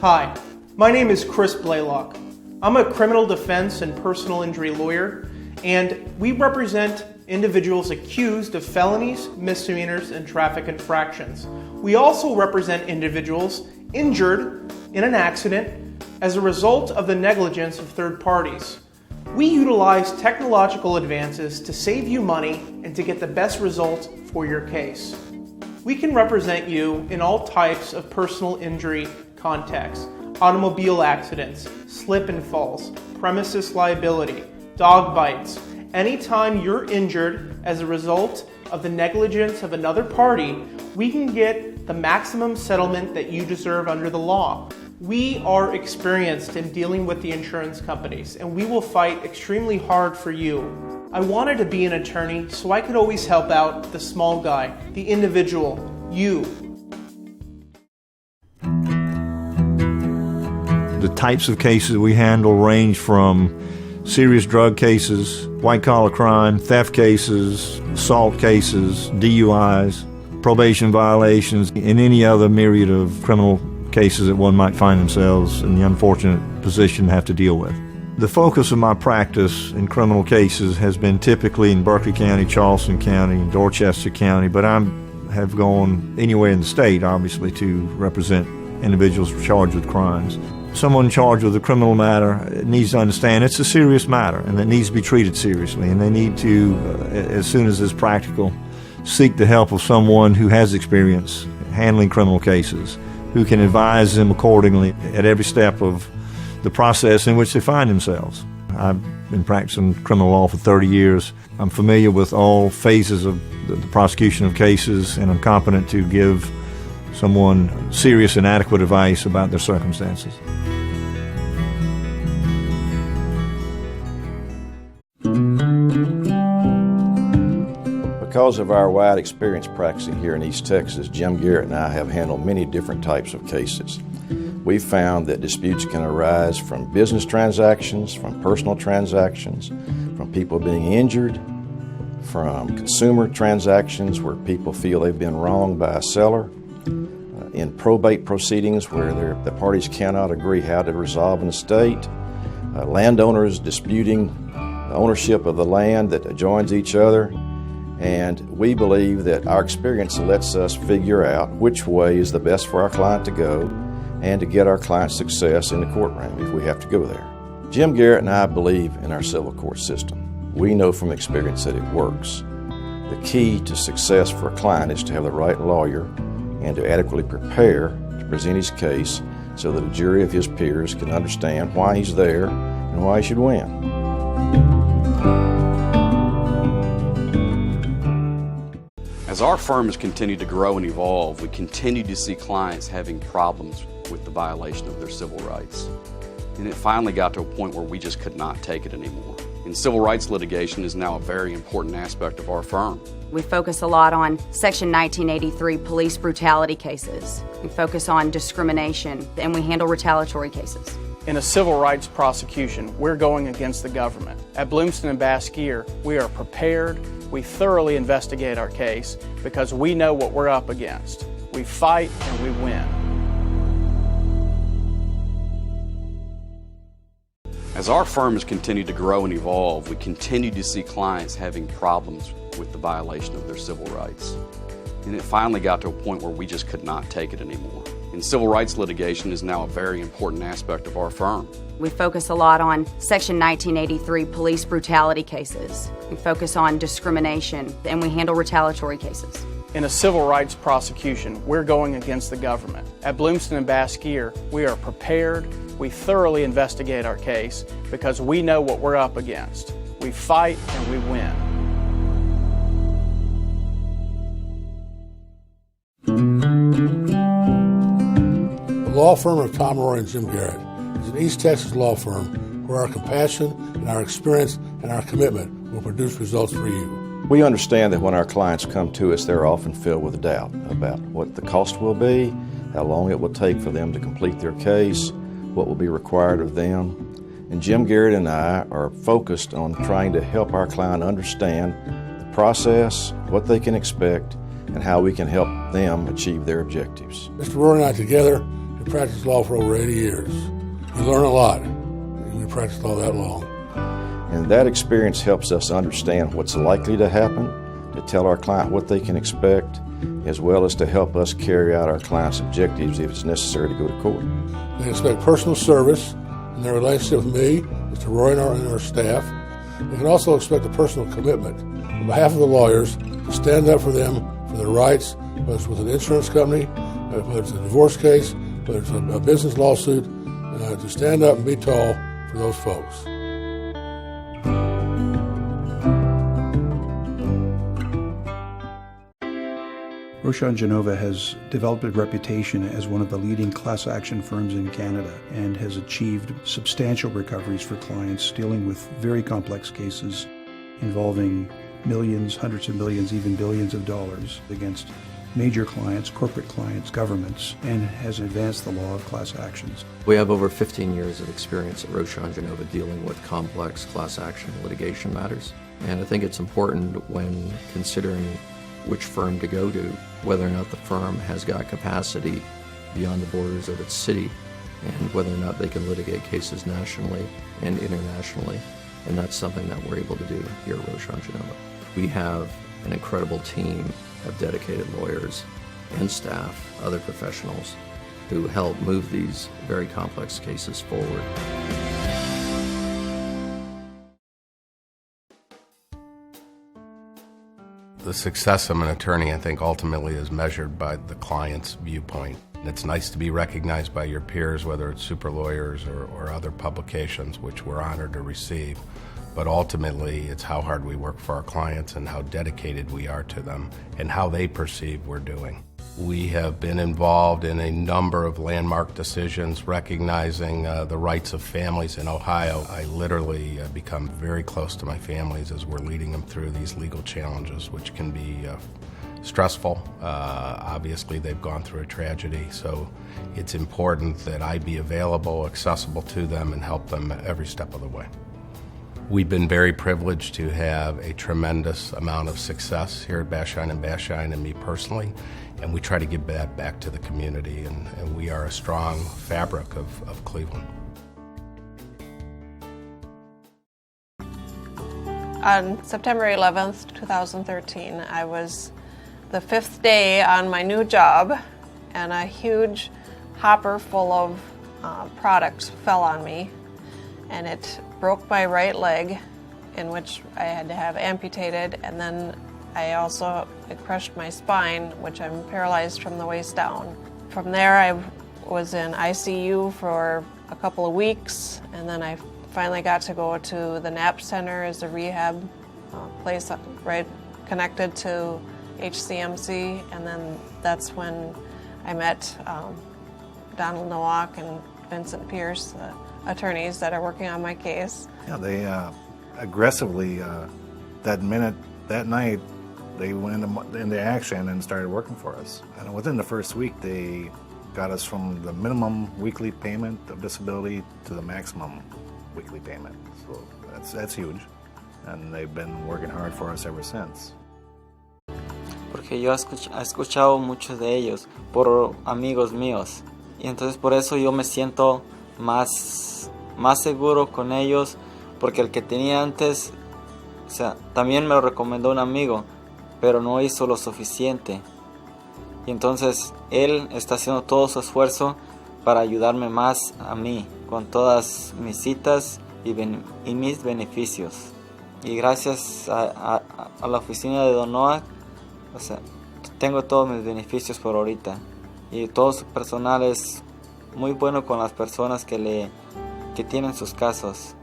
Hi, my name is Chris Blaylock. I'm a criminal defense and personal injury lawyer, and we represent individuals accused of felonies, misdemeanors, and traffic infractions. We also represent individuals injured in an accident as a result of the negligence of third parties. We utilize technological advances to save you money and to get the best result for your case. We can represent you in all types of personal injury contexts: automobile accidents, slip and falls, premises liability, dog bites. Anytime you're injured as a result of the negligence of another party, we can get the maximum settlement that you deserve under the law. We are experienced in dealing with the insurance companies, and we will fight extremely hard for you. I wanted to be an attorney so I could always help out the small guy, the individual, you. The types of cases we handle range from serious drug cases, white-collar crime, theft cases, assault cases, DUIs, probation violations, and any other myriad of criminal cases that one might find themselves in the unfortunate position to have to deal with. The focus of my practice in criminal cases has been typically in Berkeley County, Charleston County, and Dorchester County, but I have gone anywhere in the state, obviously, to represent individuals charged with crimes. Someone charged with a criminal matter needs to understand it's a serious matter and it needs to be treated seriously, and they need to, as soon as it's practical, seek the help of someone who has experience handling criminal cases, who can advise them accordingly at every step of the process in which they find themselves. I've been practicing criminal law for 30 years. I'm familiar with all phases of the prosecution of cases, and I'm competent to give someone serious and adequate advice about their circumstances. Because of our wide experience practicing here in East Texas, Jim Garrett and I have handled many different types of cases. We've found that disputes can arise from business transactions, from personal transactions, from people being injured, from consumer transactions where people feel they've been wronged by a seller, in probate proceedings where the parties cannot agree how to resolve an estate, landowners disputing the ownership of the land that adjoins each other. And we believe that our experience lets us figure out which way is the best for our client to go and to get our client success in the courtroom if we have to go there. Jim Garrett and I believe in our civil court system. We know from experience that it works. The key to success for a client is to have the right lawyer and to adequately prepare to present his case so that a jury of his peers can understand why he's there and why he should win. As our firm has continued to grow and evolve, we continue to see clients having problems with the violation of their civil rights. And it finally got to a point where we just could not take it anymore. And civil rights litigation is now a very important aspect of our firm. We focus a lot on Section 1983 police brutality cases. We focus on discrimination, and we handle retaliatory cases. In a civil rights prosecution, we're going against the government. At Bloomston & Basquier, we are prepared. We thoroughly investigate our case because we know what we're up against. We fight and we win. As our firm has continued to grow and evolve, we continue to see clients having problems with the violation of their civil rights. And it finally got to a point where we just could not take it anymore. And civil rights litigation is now a very important aspect of our firm. We focus a lot on Section 1983 police brutality cases. We focus on discrimination, and we handle retaliatory cases. In a civil rights prosecution, we're going against the government. At Bloomston & Basquier, we are prepared. We thoroughly investigate our case because we know what we're up against. We fight and we win. The law firm of Tom Roy and Jim Garrett is an East Texas law firm where our compassion and our experience and our commitment will produce results for you. We understand that when our clients come to us, they're often filled with doubt about what the cost will be, how long it will take for them to complete their case, what will be required of them. And Jim Garrett and I are focused on trying to help our client understand the process, what they can expect, and how we can help them achieve their objectives. Mr. Roy and I together have We practiced law for over 80 years. We learn a lot. We practiced law that long. And that experience helps us understand what's likely to happen, to tell our client what they can expect, as well as to help us carry out our client's objectives if it's necessary to go to court. They expect personal service in their relationship with me, Mr. Roy, and our staff. They can also expect a personal commitment on behalf of the lawyers to stand up for them, for their rights, whether it's with an insurance company, whether it's a divorce case, whether it's a business lawsuit, to stand up and be tall for those folks. Rochon Genova has developed a reputation as one of the leading class action firms in Canada and has achieved substantial recoveries for clients dealing with very complex cases involving millions, hundreds of millions, even billions of dollars against major clients, corporate clients, governments, and has advanced the law of class actions. We have over 15 years of experience at Rochon Genova dealing with complex class action litigation matters. And I think it's important when considering which firm to go to, whether or not the firm has got capacity beyond the borders of its city, and whether or not they can litigate cases nationally and internationally. And that's something that we're able to do here at Rochon Genova. We have an incredible team of dedicated lawyers and staff, other professionals, who help move these very complex cases forward. The success of an attorney, I think, ultimately is measured by the client's viewpoint. And it's nice to be recognized by your peers, whether it's super lawyers or other publications, which we're honored to receive. But ultimately, it's how hard we work for our clients and how dedicated we are to them and how they perceive we're doing. We have been involved in a number of landmark decisions recognizing the rights of families in Ohio. I literally become very close to my families as we're leading them through these legal challenges, which can be stressful. Obviously, they've gone through a tragedy, so it's important that I be available, accessible to them, and help them every step of the way. We've been very privileged to have a tremendous amount of success here at Bash-Shine & Bash-Shine, and me personally, and we try to give that back to the community, and we are a strong fabric of Cleveland. On September 11th, 2013, I was the 5th day on my new job, and a huge hopper full of products fell on me, and it broke my right leg, in which I had to have amputated, and then it crushed my spine, which I'm paralyzed from the waist down. From there, I was in ICU for a couple of weeks, and then I finally got to go to the NAP Center as a rehab place right connected to HCMC, and then that's when I met Donald Nowak and Vincent Pierce, the attorneys that are working on my case. Yeah, they aggressively, that night, they went into action and started working for us. And within the first week, they got us from the minimum weekly payment of disability to the maximum weekly payment. So that's huge. And they've been working hard for us ever since. Porque yo he escuchado muchos de ellos por amigos míos. Y entonces por eso yo me siento más seguro con ellos, porque el que tenía antes, también me lo recomendó un amigo, pero no hizo lo suficiente. Y entonces él está haciendo todo su esfuerzo para ayudarme más a mí, con todas mis citas y mis beneficios. Y gracias a la oficina de Don Noah, tengo todos mis beneficios por ahorita. Y todo su personal es muy bueno con las personas que tienen sus casos.